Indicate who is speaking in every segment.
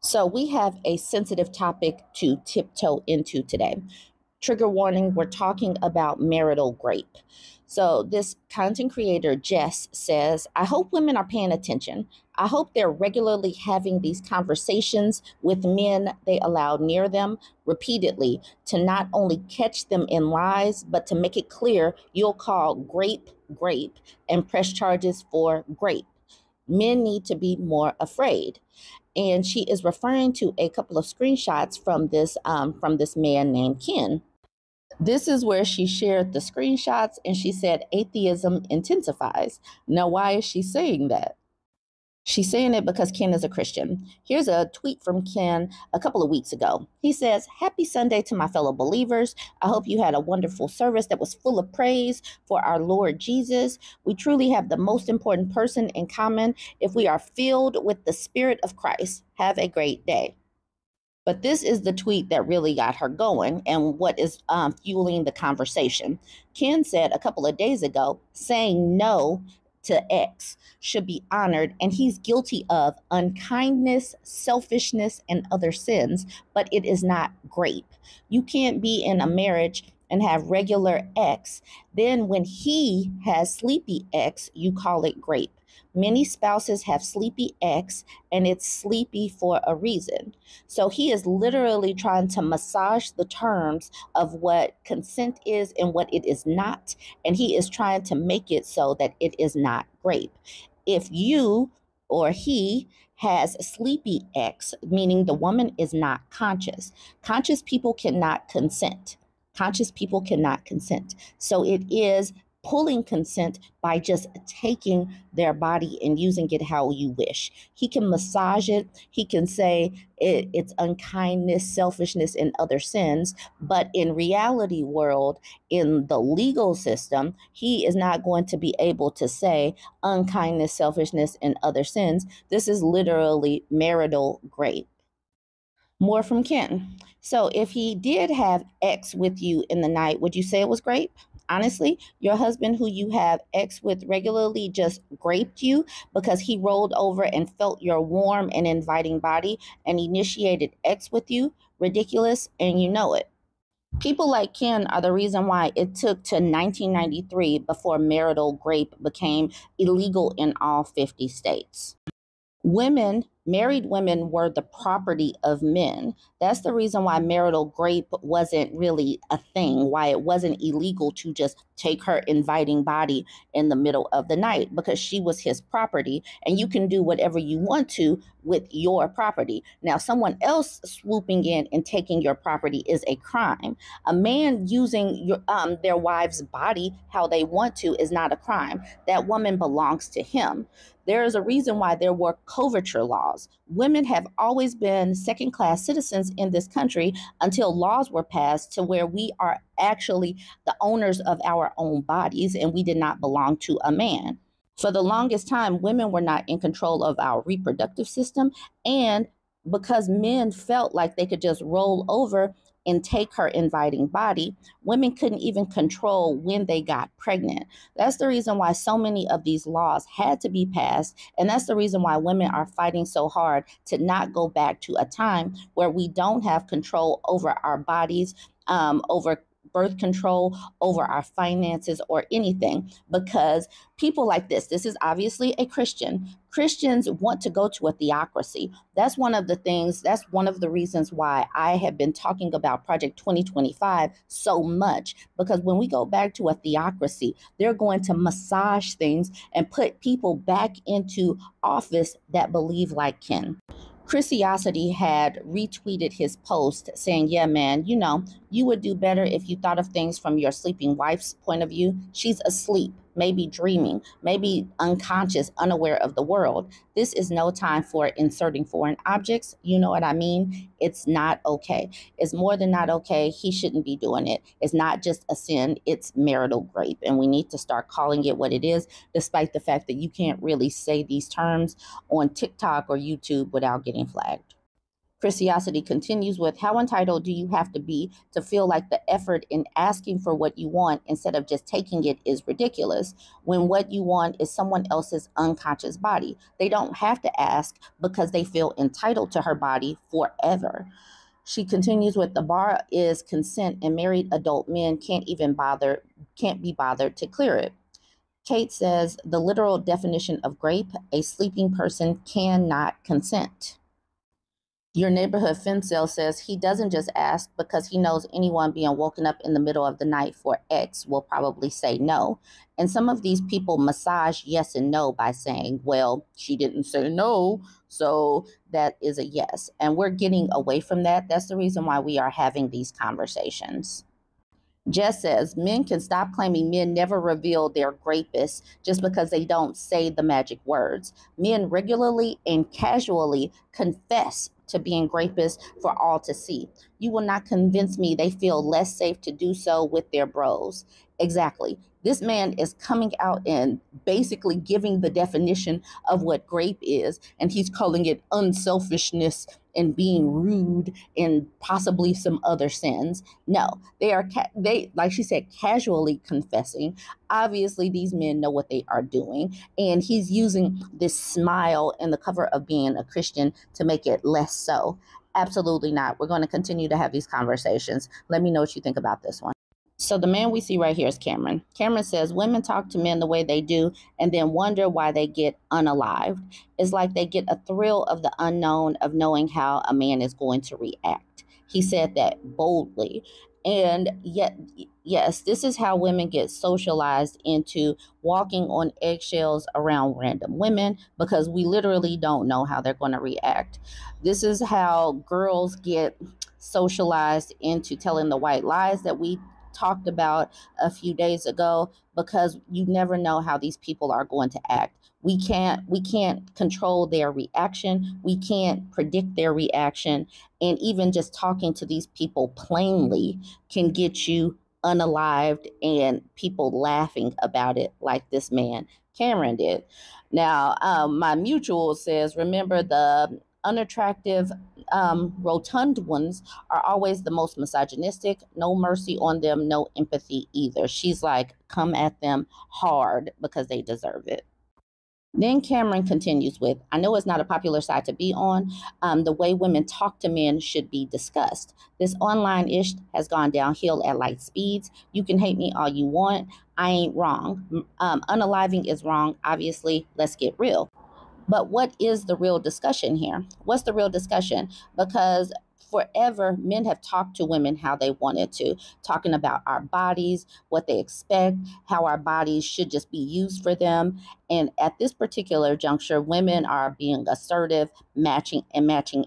Speaker 1: So, we have a sensitive topic to tiptoe into today. Trigger warning, we're talking about marital grape. So, this content creator, Jess, says, I hope women are paying attention. I hope they're regularly having these conversations with men they allow near them repeatedly to not only catch them in lies, but to make it clear you'll call grape, grape, and press charges for grape. Men need to be more afraid, and she is referring to a couple of screenshots from this man named Ken. This is where she shared the screenshots, and she said atheism intensifies. Now, why is she saying that? She's saying it because Ken is a Christian. Here's a tweet from Ken a couple of weeks ago. He says, Happy Sunday to my fellow believers. I hope you had a wonderful service that was full of praise for our Lord Jesus. We truly have the most important person in common if we are filled with the Spirit of Christ. Have a great day. But this is the tweet that really got her going and what is fueling the conversation. Ken said a couple of days ago, saying no to X should be honored, and he's guilty of unkindness, selfishness, and other sins, but it is not grape. You can't be in a marriage and have regular X. Then when he has sleepy X, you call it grape. Many spouses have sleepy X, and it's sleepy for a reason. So he is literally trying to massage the terms of what consent is and what it is not. And he is trying to make it so that it is not grape. If you or he has sleepy X, meaning the woman is not conscious, conscious people cannot consent. Conscious people cannot consent. So it is pulling consent by just taking their body and using it how you wish. He can massage it. He can say it's unkindness, selfishness, and other sins. But in reality world, in the legal system, he is not going to be able to say unkindness, selfishness, and other sins. This is literally marital grape. More from Ken. So if he did have X with you in the night, would you say it was grape? Honestly, your husband who you have X with regularly just graped you because he rolled over and felt your warm and inviting body and initiated X with you? Ridiculous, and you know it. People like Ken are the reason why it took to 1993 before marital grape became illegal in all 50 states. Women, married women were the property of men. That's the reason why marital grape wasn't really a thing, why it wasn't illegal to just take her inviting body in the middle of the night, because she was his property and you can do whatever you want to with your property. Now, someone else swooping in and taking your property is a crime. A man using their wife's body how they want to is not a crime. That woman belongs to him. There is a reason why there were coverture laws. Women have always been second-class citizens in this country until laws were passed to where we are actually the owners of our own bodies and we did not belong to a man. For the longest time, women were not in control of our reproductive system, and because men felt like they could just roll over and take her inviting body, women couldn't even control when they got pregnant. That's the reason why so many of these laws had to be passed. And that's the reason why women are fighting so hard to not go back to a time where we don't have control over our bodies, over birth control, over our finances or anything, because people like this is obviously a Christian. Christians want to go to a theocracy. That's one of the reasons why I have been talking about Project 2025 so much, because when we go back to a theocracy, they're going to massage things and put people back into office that believe like Ken. Chrisiosity had retweeted his post saying, yeah, man, you would do better if you thought of things from your sleeping wife's point of view. She's asleep, maybe dreaming, maybe unconscious, unaware of the world. This is no time for inserting foreign objects. You know what I mean? It's not okay. It's more than not okay. He shouldn't be doing it. It's not just a sin. It's marital grape. And we need to start calling it what it is, despite the fact that you can't really say these terms on TikTok or YouTube without getting flagged. Christiosity continues with, how entitled do you have to be to feel like the effort in asking for what you want instead of just taking it is ridiculous when what you want is someone else's unconscious body? They don't have to ask because they feel entitled to her body forever. She continues with, the bar is consent and married adult men can't be bothered to clear it. Kate says, the literal definition of gRape, a sleeping person cannot consent. Your neighborhood Fincel says he doesn't just ask because he knows anyone being woken up in the middle of the night for X will probably say no. And some of these people massage yes and no by saying, well, she didn't say no, so that is a yes. And we're getting away from that. That's the reason why we are having these conversations. Jess says, men can stop claiming men never reveal their grapists just because they don't say the magic words. Men regularly and casually confess to being grapists for all to see. You will not convince me they feel less safe to do so with their bros. Exactly. This man is coming out and basically giving the definition of what gRape is, and he's calling it unselfishness and being rude and possibly some other sins. No, they like she said, casually confessing. Obviously, these men know what they are doing, and he's using this smile in the cover of being a Christian to make it less so. Absolutely not. We're going to continue to have these conversations. Let me know what you think about this one. So the man we see right here is Cameron. Cameron says, women talk to men the way they do and then wonder why they get unalived. It's like they get a thrill of the unknown of knowing how a man is going to react. He said that boldly. And yet, yes, this is how women get socialized into walking on eggshells around random women because we literally don't know how they're going to react. This is how girls get socialized into telling the white lies that we talked about a few days ago, because you never know how these people are going to act. We can't control their reaction. We can't predict their reaction. And even just talking to these people plainly can get you unalived and people laughing about it like this man Cameron did. Now, my mutual says, remember the unattractive rotund ones are always the most misogynistic. No mercy on them, no empathy either. She's like, come at them hard because they deserve it. Then Cameron continues with, I know it's not a popular side to be on. The way women talk to men should be discussed. This online ish has gone downhill at light speeds. You can hate me all you want. I ain't wrong. Unaliving is wrong. Obviously, let's get real. But what is the real discussion here? What's the real discussion? Because forever, men have talked to women how they wanted to, talking about our bodies, what they expect, how our bodies should just be used for them. And at this particular juncture, women are being assertive, matching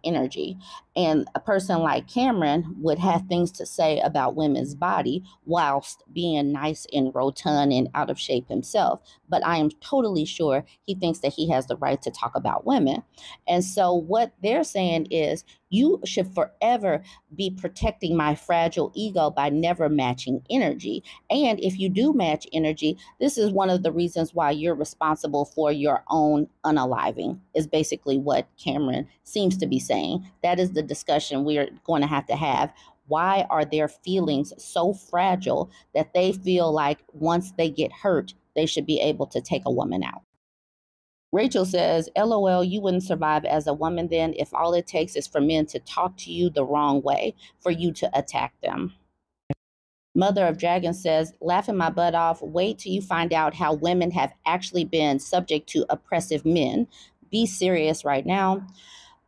Speaker 1: energy. And a person like Cameron would have things to say about women's body whilst being nice and rotund and out of shape himself. But I am totally sure he thinks that he has the right to talk about women. And so what they're saying is, you should forever be protecting my fragile ego by never matching energy. And if you do match energy, this is one of the reasons why you're responsible for your own unaliving, is basically what Cameron seems to be saying. That is the discussion we're going to have. Why are their feelings so fragile that they feel like once they get hurt, they should be able to take a woman out? Rachel says, LOL, you wouldn't survive as a woman then if all it takes is for men to talk to you the wrong way for you to attack them. Mother of Dragon says, laughing my butt off. Wait till you find out how women have actually been subject to oppressive men. Be serious right now.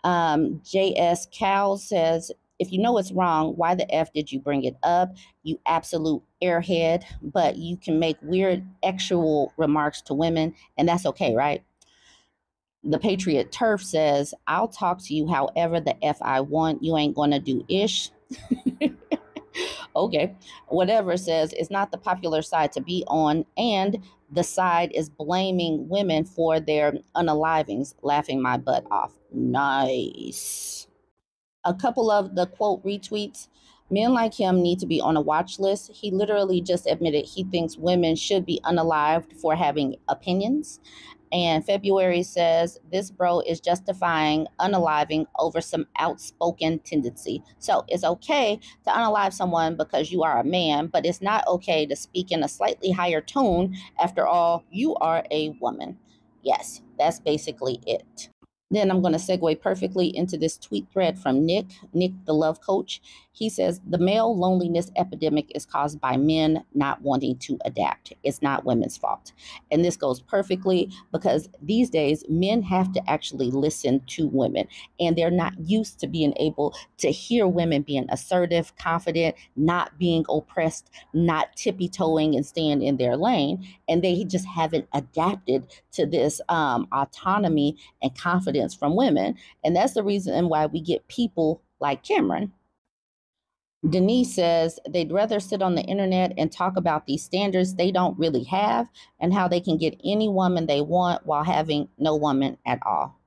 Speaker 1: JS Cal says, if you know it's wrong, why the F did you bring it up? You absolute airhead. But you can make weird actual remarks to women, and that's okay, right? The Patriot Turf says, I'll talk to you however the F I want. You ain't gonna do ish. Okay. Whatever says, it's not the popular side to be on. And the side is blaming women for their unalivings, laughing my butt off. Nice. A couple of the quote retweets. Men like him need to be on a watch list. He literally just admitted he thinks women should be unalived for having opinions. And February says, this bro is justifying unaliving over some outspoken tendency. So it's okay to unalive someone because you are a man, but it's not okay to speak in a slightly higher tone. After all, you are a woman. Yes, that's basically it. Then I'm going to segue perfectly into this tweet thread from Nick, the love coach. He says, the male loneliness epidemic is caused by men not wanting to adapt. It's not women's fault. And this goes perfectly because these days men have to actually listen to women, and they're not used to being able to hear women being assertive, confident, not being oppressed, not tippy-toeing and staying in their lane. And they just haven't adapted to this autonomy and confidence from women. And that's the reason why we get people like Cameron. Denise says they'd rather sit on the internet and talk about these standards they don't really have and how they can get any woman they want while having no woman at all.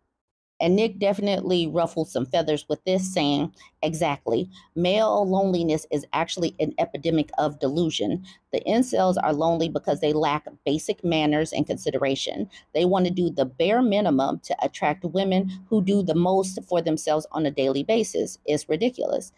Speaker 1: And Nick definitely ruffled some feathers with this, saying, exactly, male loneliness is actually an epidemic of delusion. The incels are lonely because they lack basic manners and consideration. They want to do the bare minimum to attract women who do the most for themselves on a daily basis. It's ridiculous.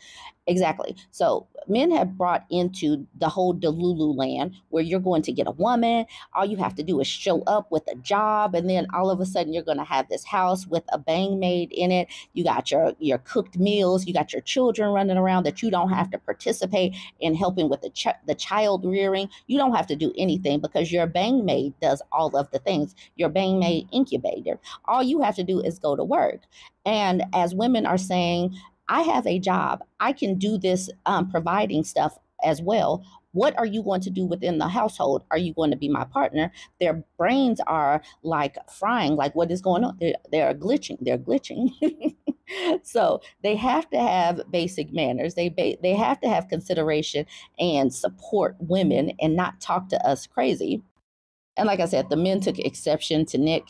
Speaker 1: Exactly. So men have brought into the whole Delulu land where you're going to get a woman. All you have to do is show up with a job, and then all of a sudden you're going to have this house with a bang maid in it. You got your cooked meals. You got your children running around that you don't have to participate in helping with the child rearing. You don't have to do anything because your bang maid does all of the things. Your bang maid incubator. All you have to do is go to work. And as women are saying, I have a job. I can do this providing stuff as well. What are you going to do within the household? Are you going to be my partner? Their brains are like frying, like what is going on? They're glitching. They're glitching. So they have to have basic manners. They have to have consideration and support women and not talk to us crazy. And like I said, the men took exception to Nick.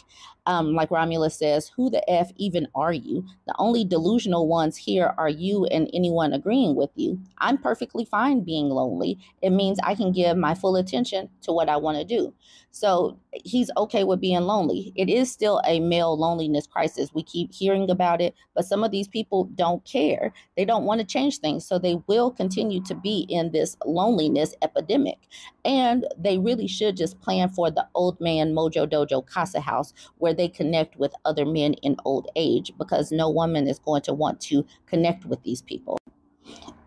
Speaker 1: Like Romulus says, who the F even are you? The only delusional ones here are you and anyone agreeing with you. I'm perfectly fine being lonely. It means I can give my full attention to what I want to do. So he's okay with being lonely. It is still a male loneliness crisis. We keep hearing about it, but some of these people don't care. They don't want to change things. So they will continue to be in this loneliness epidemic. And they really should just plan for the old man mojo dojo casa house where they connect with other men in old age, because no woman is going to want to connect with these people.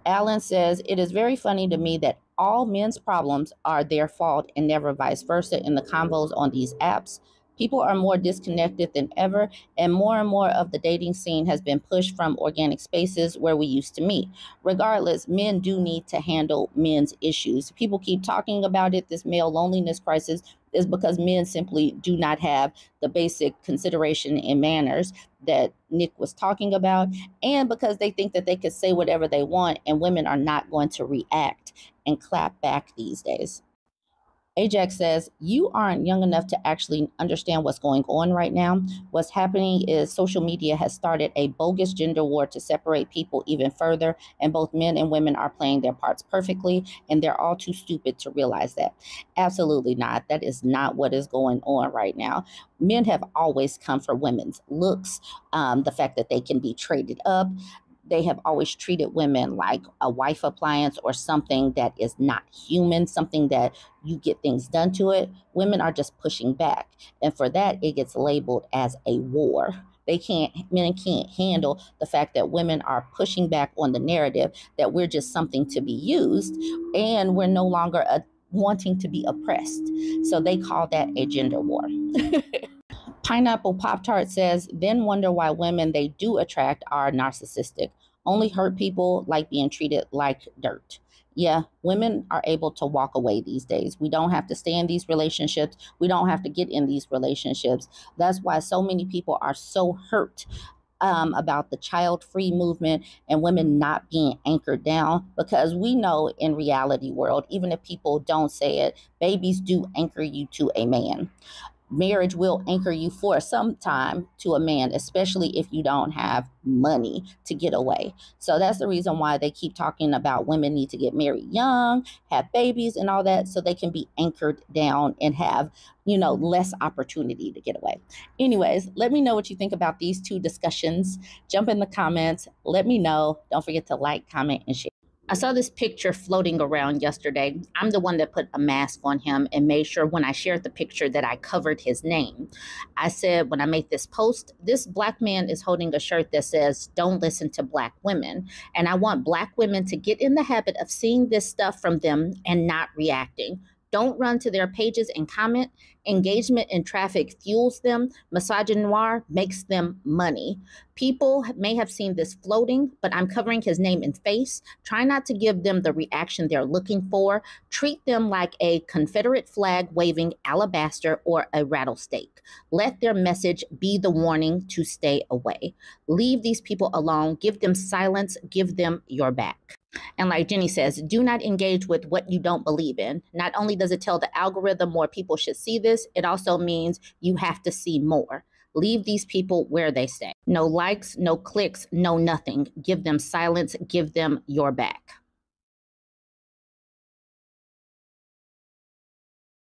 Speaker 1: Alan says, it is very funny to me that all men's problems are their fault and never vice versa in the convos on these apps. People are more disconnected than ever, and more of the dating scene has been pushed from organic spaces where we used to meet. Regardless, men do need to handle men's issues. People keep talking about it. This male loneliness crisis is because men simply do not have the basic consideration and manners that Nick was talking about, and because they think that they could say whatever they want and women are not going to react and clap back these days. Ajax says, you aren't young enough to actually understand what's going on right now. What's happening is social media has started a bogus gender war to separate people even further, and both men and women are playing their parts perfectly, and they're all too stupid to realize that. Absolutely not. That is not what is going on right now. Men have always come for women's looks, the fact that they can be traded up. They have always treated women like a wife appliance or something that is not human, something that you get things done to it. Women are just pushing back. And for that, it gets labeled as a war. Men can't handle the fact that women are pushing back on the narrative that we're just something to be used and we're no longer wanting to be oppressed. So they call that a gender war. Pineapple Pop Tart says, then wonder why women they do attract are narcissistic. Only hurt people like being treated like dirt. Yeah, women are able to walk away these days. We don't have to stay in these relationships. We don't have to get in these relationships. That's why so many people are so hurt about the child-free movement and women not being anchored down, because we know in reality world, even if people don't say it, babies do anchor you to a man. Marriage will anchor you for some time to a man, especially if you don't have money to get away. So that's the reason why they keep talking about women need to get married young, have babies and all that, so they can be anchored down and have, less opportunity to get away. Anyways, let me know what you think about these two discussions. Jump in the comments. Let me know. Don't forget to like, comment, and share. I saw this picture floating around yesterday. I'm the one that put a mask on him and made sure when I shared the picture that I covered his name. I said, when I made this post, this Black man is holding a shirt that says, "Don't listen to Black women." And I want Black women to get in the habit of seeing this stuff from them and not reacting. Don't run to their pages and comment. Engagement in traffic fuels them. Misogynoir makes them money. People may have seen this floating, but I'm covering his name and face. Try not to give them the reaction they're looking for. Treat them like a Confederate flag waving alabaster or a rattlesnake. Let their message be the warning to stay away. Leave these people alone. Give them silence. Give them your back. And like Jenny says, do not engage with what you don't believe in. Not only does it tell the algorithm more people should see this, it also means you have to see more. Leave these people where they stay. No likes, no clicks, no nothing. Give them silence. Give them your back.